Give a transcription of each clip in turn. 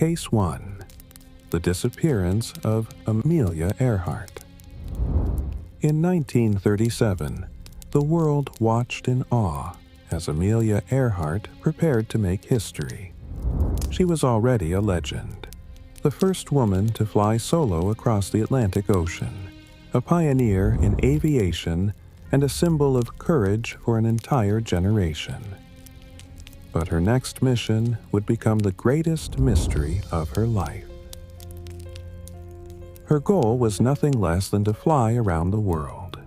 Case 1. The disappearance of Amelia Earhart. In 1937, the world watched in awe as Amelia Earhart prepared to make history. She was already a legend, the first woman to fly solo across the Atlantic Ocean, a pioneer in aviation and a symbol of courage for an entire generation. But her next mission would become the greatest mystery of her life. Her goal was nothing less than to fly around the world.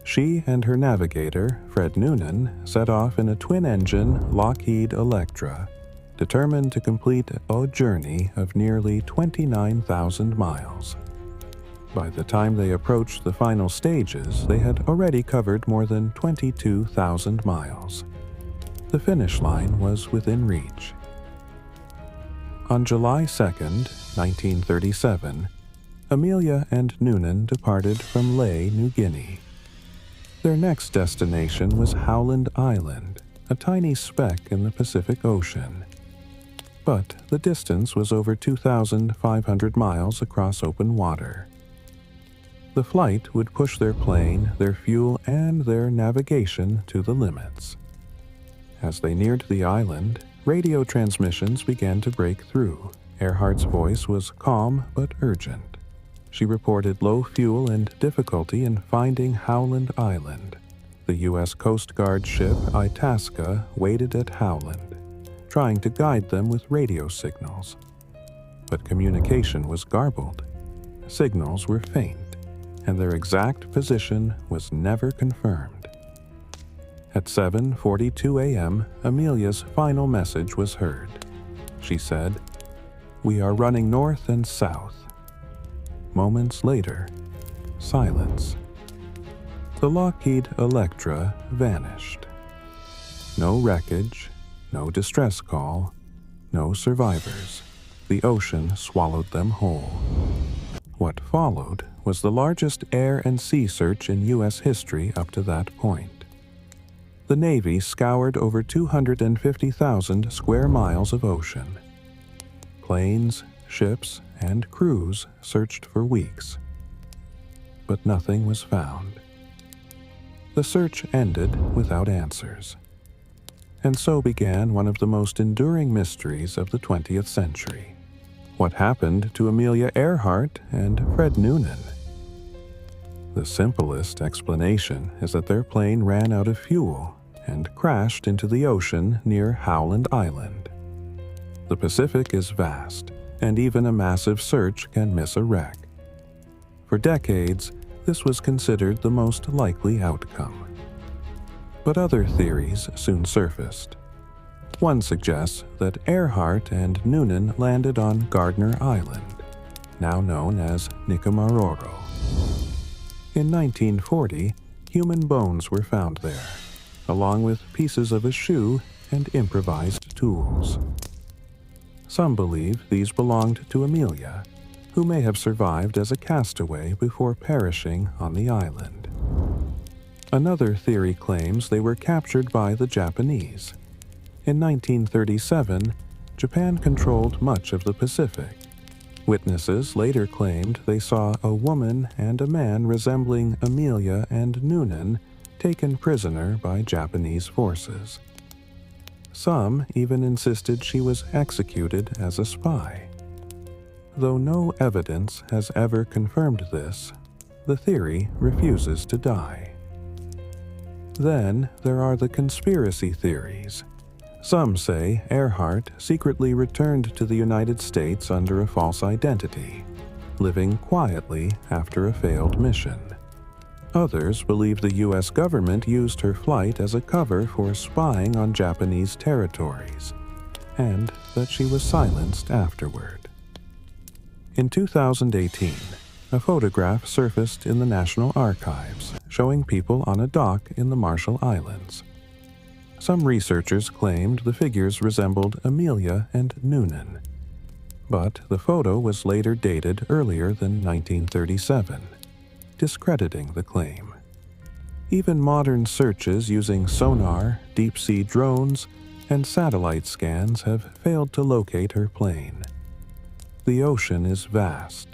She and her navigator, Fred Noonan, set off in a twin-engine Lockheed Electra, determined to complete a journey of nearly 29,000 miles. By the time they approached the final stages, they had already covered more than 22,000 miles. The finish line was within reach. On July 2, 1937, Amelia and Noonan departed from Lae, New Guinea. Their next destination was Howland Island, a tiny speck in the Pacific Ocean. But the distance was over 2,500 miles across open water. The flight would push their plane, their fuel, and their navigation to the limits. As they neared the island, radio transmissions began to break through. Earhart's voice was calm but urgent. She reported low fuel and difficulty in finding Howland Island. The U.S. Coast Guard ship Itasca waited at Howland, trying to guide them with radio signals. But communication was garbled. Signals were faint, and their exact position was never confirmed. At 7:42 a.m., Amelia's final message was heard. She said, "We are running north and south." Moments later, silence. The Lockheed Electra vanished. No wreckage, no distress call, no survivors. The ocean swallowed them whole. What followed was the largest air and sea search in U.S. history up to that point. The Navy scoured over 250,000 square miles of ocean. Planes, ships, and crews searched for weeks. But nothing was found. The search ended without answers. And so began one of the most enduring mysteries of the 20th century. What happened to Amelia Earhart and Fred Noonan? The simplest explanation is that their plane ran out of fuel and crashed into the ocean near Howland Island. The Pacific is vast, and even a massive search can miss a wreck. For decades, this was considered the most likely outcome. But other theories soon surfaced. One suggests that Earhart and Noonan landed on Gardner Island, now known as Nikumaroro. In 1940, human bones were found there, along with pieces of a shoe and improvised tools. Some believe these belonged to Amelia, who may have survived as a castaway before perishing on the island. Another theory claims they were captured by the Japanese. In 1937, Japan controlled much of the Pacific. Witnesses later claimed they saw a woman and a man resembling Amelia and Noonan taken prisoner by Japanese forces. Some even insisted she was executed as a spy. Though no evidence has ever confirmed this, the theory refuses to die. Then there are the conspiracy theories. Some say Earhart secretly returned to the United States under a false identity, living quietly after a failed mission. Others believe the U.S. government used her flight as a cover for spying on Japanese territories, and that she was silenced afterward. In 2018, a photograph surfaced in the National Archives showing people on a dock in the Marshall Islands. Some researchers claimed the figures resembled Amelia and Noonan, but the photo was later dated earlier than 1937, discrediting the claim. Even modern searches using sonar, deep-sea drones, and satellite scans have failed to locate her plane. The ocean is vast,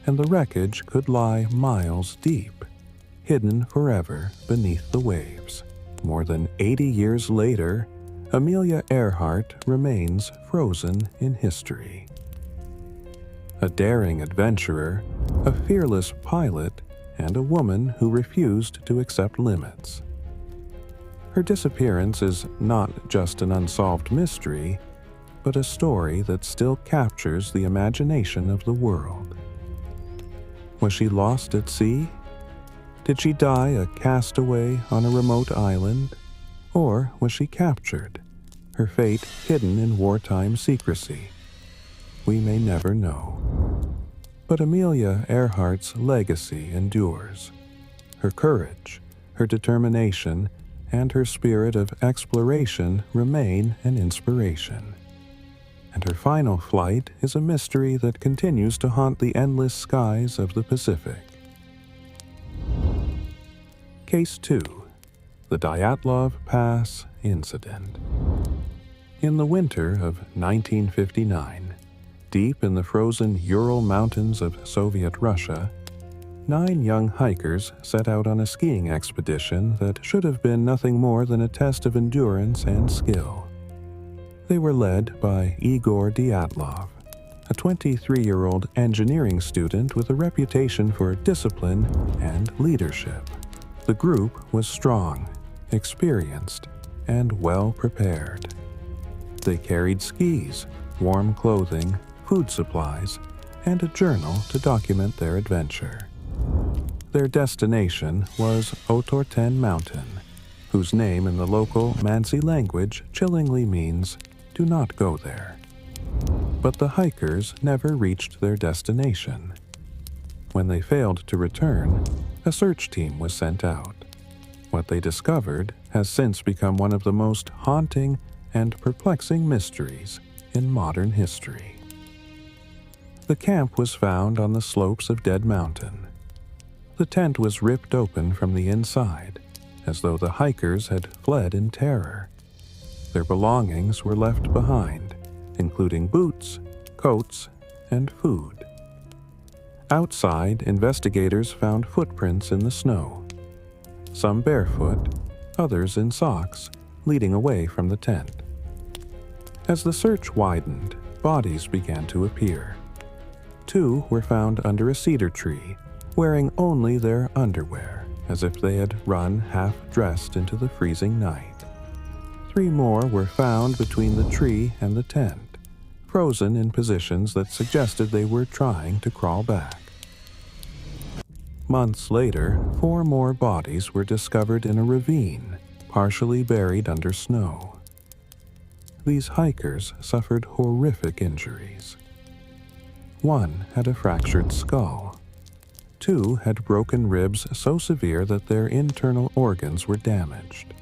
and the wreckage could lie miles deep, hidden forever beneath the waves. More than 80 years later, Amelia Earhart remains frozen in history. A daring adventurer, a fearless pilot, and a woman who refused to accept limits. Her disappearance is not just an unsolved mystery, but a story that still captures the imagination of the world. Was she lost at sea? Did she die a castaway on a remote island? Or was she captured, her fate hidden in wartime secrecy? We may never know. But Amelia Earhart's legacy endures. Her courage, her determination, and her spirit of exploration remain an inspiration. And her final flight is a mystery that continues to haunt the endless skies of the Pacific. Case 2. The Dyatlov Pass Incident. In the winter of 1959, deep in the frozen Ural Mountains of Soviet Russia, 9 young hikers set out on a skiing expedition that should have been nothing more than a test of endurance and skill. They were led by Igor Dyatlov, a 23-year-old engineering student with a reputation for discipline and leadership. The group was strong, experienced, and well prepared. They carried skis, warm clothing, food supplies, and a journal to document their adventure. Their destination was Otorten Mountain, whose name in the local Mansi language chillingly means, "Do not go there." But the hikers never reached their destination. When they failed to return, a search team was sent out. What they discovered has since become one of the most haunting and perplexing mysteries in modern history. The camp was found on the slopes of Dead Mountain. The tent was ripped open from the inside, as though the hikers had fled in terror. Their belongings were left behind, including boots, coats, and food. Outside, investigators found footprints in the snow, some barefoot, others in socks, leading away from the tent. As the search widened, bodies began to appear. 2 were found under a cedar tree, wearing only their underwear, as if they had run half-dressed into the freezing night. 3 more were found between the tree and the tent, frozen in positions that suggested they were trying to crawl back. Months later, 4 more bodies were discovered in a ravine, partially buried under snow. These hikers suffered horrific injuries. 1 had a fractured skull. 2 had broken ribs so severe that their internal organs were damaged.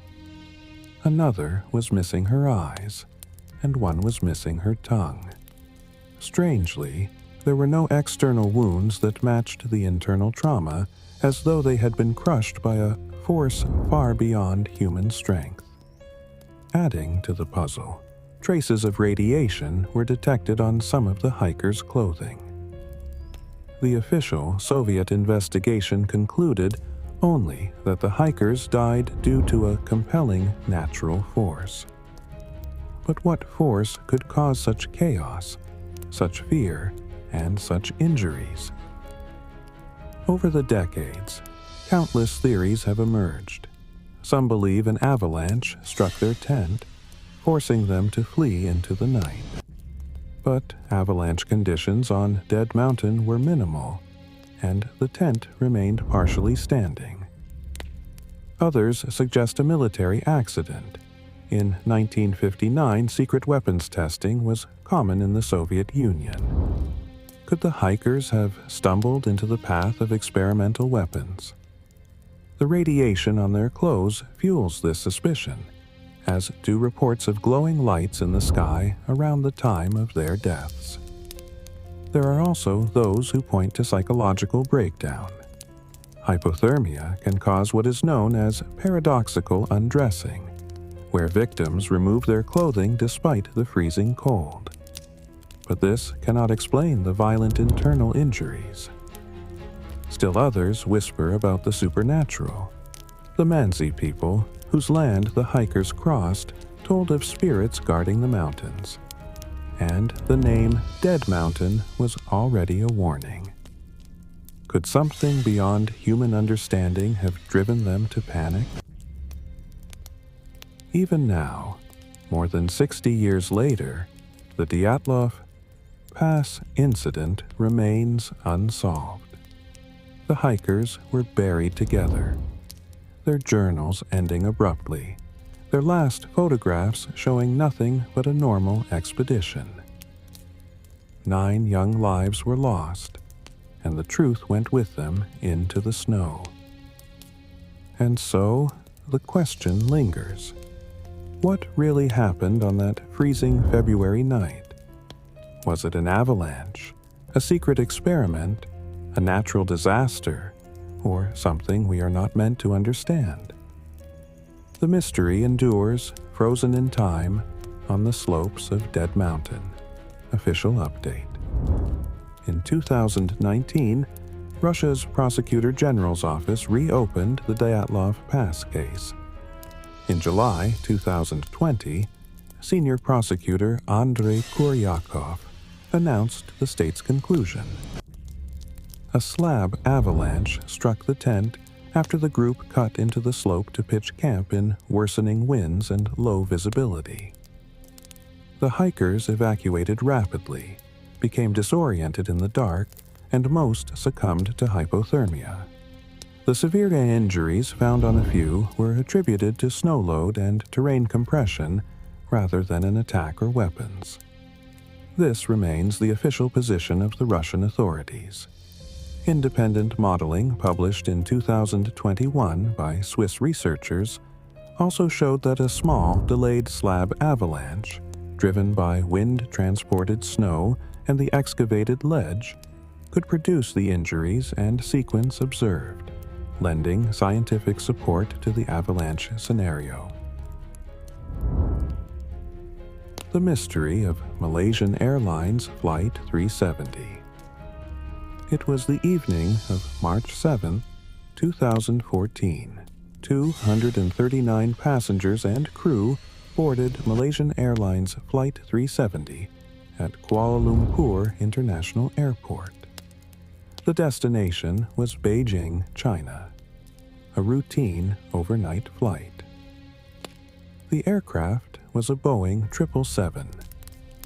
Another was missing her eyes, and 1 was missing her tongue. Strangely, there were no external wounds that matched the internal trauma, as though they had been crushed by a force far beyond human strength. Adding to the puzzle, traces of radiation were detected on some of the hikers' clothing. The official Soviet investigation concluded only that the hikers died due to a compelling natural force. But what force could cause such chaos, such fear, and such injuries? Over the decades, countless theories have emerged. Some believe an avalanche struck their tent, forcing them to flee into the night. But avalanche conditions on Dead Mountain were minimal, and the tent remained partially standing. Others suggest a military accident. In 1959, secret weapons testing was common in the Soviet Union. Could the hikers have stumbled into the path of experimental weapons? The radiation on their clothes fuels this suspicion, as do reports of glowing lights in the sky around the time of their deaths. There are also those who point to psychological breakdown. Hypothermia can cause what is known as paradoxical undressing, where victims remove their clothing despite the freezing cold. but this cannot explain the violent internal injuries. Still others whisper about the supernatural. The Mansi people, whose land the hikers crossed, told of spirits guarding the mountains. And the name Dead Mountain was already a warning. Could something beyond human understanding have driven them to panic? Even now, more than 60 years later, the Dyatlov Pass incident remains unsolved. The hikers were buried together, their journals ending abruptly, their last photographs showing nothing but a normal expedition. 9 young lives were lost, and the truth went with them into the snow. And so, the question lingers. What really happened on that freezing February night? Was it an avalanche, a secret experiment, a natural disaster, or something we are not meant to understand? The mystery endures, frozen in time, on the slopes of Dead Mountain. Official update. In 2019, Russia's Prosecutor General's office reopened the Dyatlov Pass case. In July 2020, Senior Prosecutor Andrei Kuryakov announced the state's conclusion. A slab avalanche struck the tent after the group cut into the slope to pitch camp in worsening winds and low visibility. The hikers evacuated rapidly, became disoriented in the dark, and most succumbed to hypothermia. The severe injuries found on a few were attributed to snow load and terrain compression rather than an attack or weapons. This remains the official position of the Russian authorities. Independent modeling published in 2021 by Swiss researchers also showed that a small, delayed slab avalanche, driven by wind-transported snow and the excavated ledge, could produce the injuries and sequence observed, lending scientific support to the avalanche scenario. The mystery of Malaysian Airlines Flight 370. It was the evening of March 7, 2014. 239 passengers and crew boarded Malaysian Airlines Flight 370 at Kuala Lumpur International Airport. The destination was Beijing, China, a routine overnight flight. The aircraft was a Boeing 777,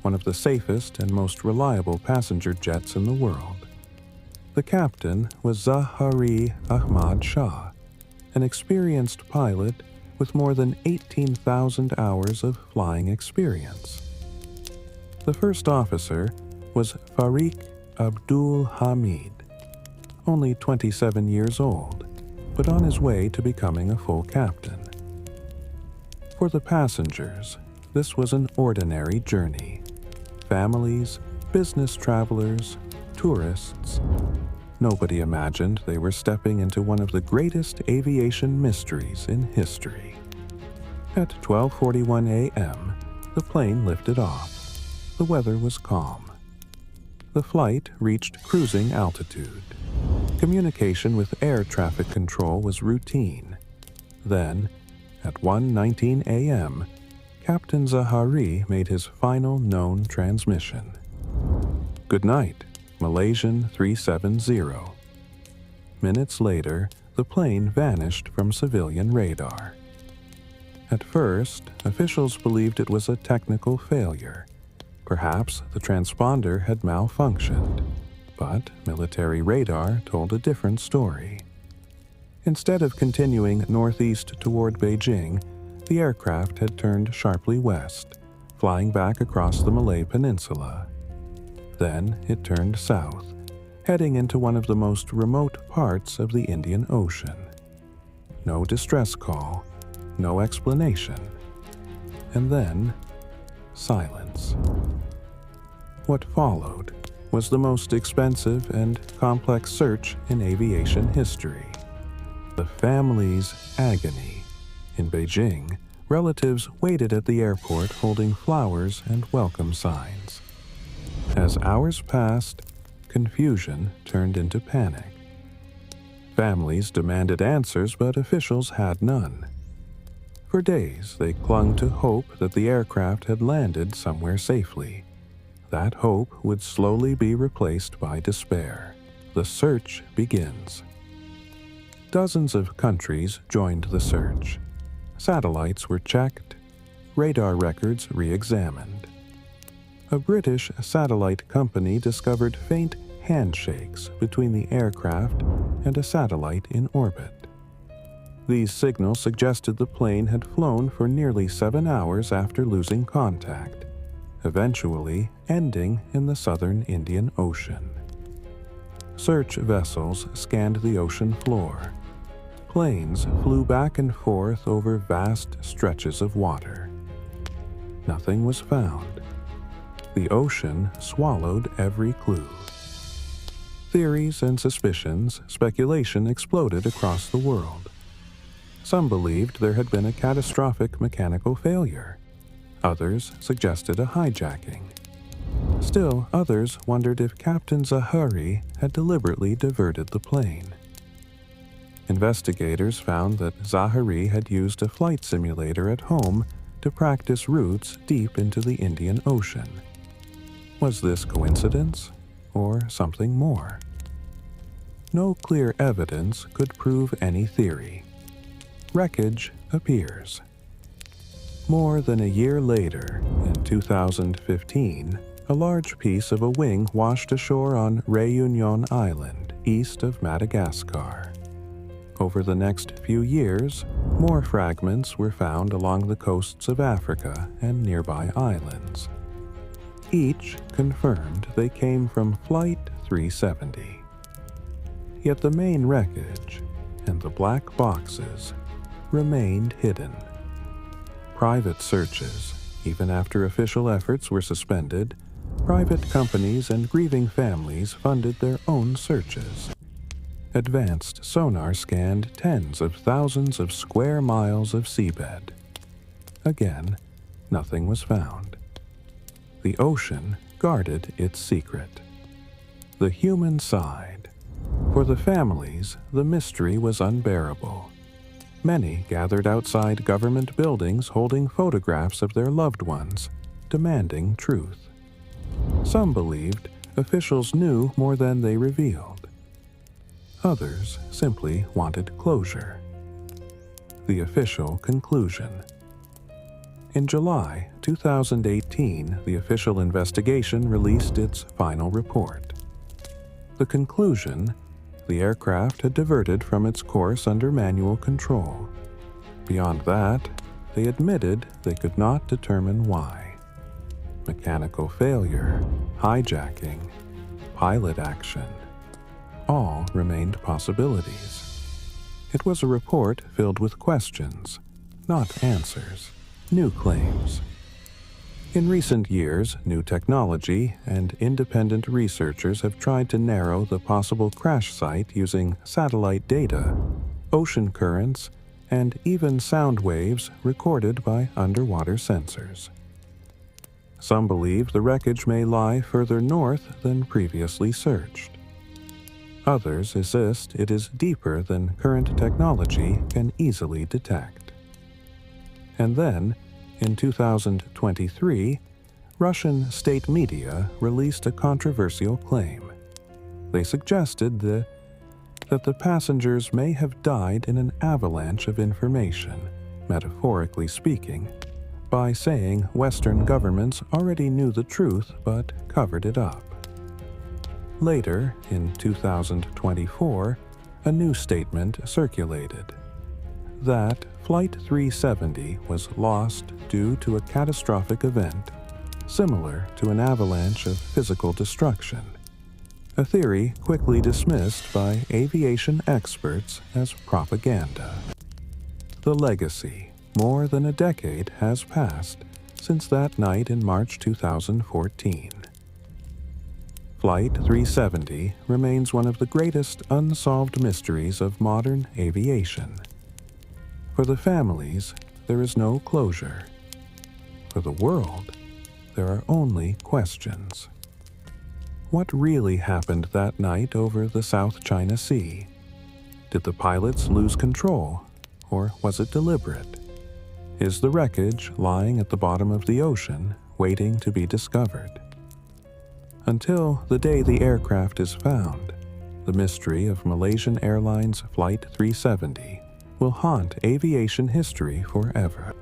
one of the safest and most reliable passenger jets in the world. The captain was Zahari Ahmad Shah, an experienced pilot with more than 18,000 hours of flying experience. The first officer was Farik Abdul Hamid, only 27 years old, but on his way to becoming a full captain. For the passengers, this was an ordinary journey. Families, business travelers, tourists. Nobody imagined they were stepping into one of the greatest aviation mysteries in history. At 12:41 a.m., the plane lifted off. The weather was calm. The flight reached cruising altitude. Communication with air traffic control was routine. Then, at 1:19 a.m., Captain Zahari made his final known transmission. "Good night, Malaysian 370. Minutes later, the plane vanished from civilian radar. At first, officials believed it was a technical failure. Perhaps the transponder had malfunctioned, but military radar told a different story. Instead of continuing northeast toward Beijing, the aircraft had turned sharply west, flying back across the Malay Peninsula. Then it turned south, heading into one of the most remote parts of the Indian Ocean. No distress call, no explanation. And then, silence. What followed was the most expensive and complex search in aviation history. The family's agony. In Beijing, relatives waited at the airport holding flowers and welcome signs. As hours passed, confusion turned into panic. Families demanded answers, but officials had none. For days, they clung to hope that the aircraft had landed somewhere safely. That hope would slowly be replaced by despair. The search begins. Dozens of countries joined the search. Satellites were checked, radar records re-examined. A British satellite company discovered faint handshakes between the aircraft and a satellite in orbit. These signals suggested the plane had flown for nearly 7 hours after losing contact, eventually ending in the southern Indian Ocean. Search vessels scanned the ocean floor. Planes flew back and forth over vast stretches of water. Nothing was found. The ocean swallowed every clue. Theories and suspicions, speculation exploded across the world. Some believed there had been a catastrophic mechanical failure. Others suggested a hijacking. Still, others wondered if Captain Zahari had deliberately diverted the plane. Investigators found that Zahari had used a flight simulator at home to practice routes deep into the Indian Ocean. Was this coincidence, or something more? No clear evidence could prove any theory. Wreckage appears. More than a year later, in 2015, a large piece of a wing washed ashore on Réunion Island, east of Madagascar. Over the next few years, more fragments were found along the coasts of Africa and nearby islands. Each confirmed they came from Flight 370. Yet the main wreckage and the black boxes remained hidden. Private searches, even after official efforts were suspended, private companies and grieving families funded their own searches. Advanced sonar scanned tens of thousands of square miles of seabed. Again, nothing was found. The ocean guarded its secret. The human side. For the families, the mystery was unbearable. Many gathered outside government buildings holding photographs of their loved ones, demanding truth. Some believed officials knew more than they revealed. Others simply wanted closure. The official conclusion. In July 2018, the official investigation released its final report. The conclusion: the aircraft had diverted from its course under manual control. Beyond that, they admitted they could not determine why. Mechanical failure, hijacking, pilot action, all remained possibilities. It was a report filled with questions, not answers, new claims. In recent years, new technology and independent researchers have tried to narrow the possible crash site using satellite data, ocean currents, and even sound waves recorded by underwater sensors. Some believe the wreckage may lie further north than previously searched. Others insist it is deeper than current technology can easily detect. And then, in 2023, Russian state media released a controversial claim. They suggested that the passengers may have died in an avalanche of information, metaphorically speaking, by saying Western governments already knew the truth but covered it up. Later, in 2024, a new statement circulated that Flight 370 was lost due to a catastrophic event, similar to an avalanche of physical destruction, a theory quickly dismissed by aviation experts as propaganda. The legacy: more than a decade has passed since that night in March 2014. Flight 370 remains one of the greatest unsolved mysteries of modern aviation. For the families, there is no closure. For the world, there are only questions. What really happened that night over the South China Sea? Did the pilots lose control, or was it deliberate? Is the wreckage lying at the bottom of the ocean, waiting to be discovered? Until the day the aircraft is found, the mystery of Malaysian Airlines Flight 370 will haunt aviation history forever.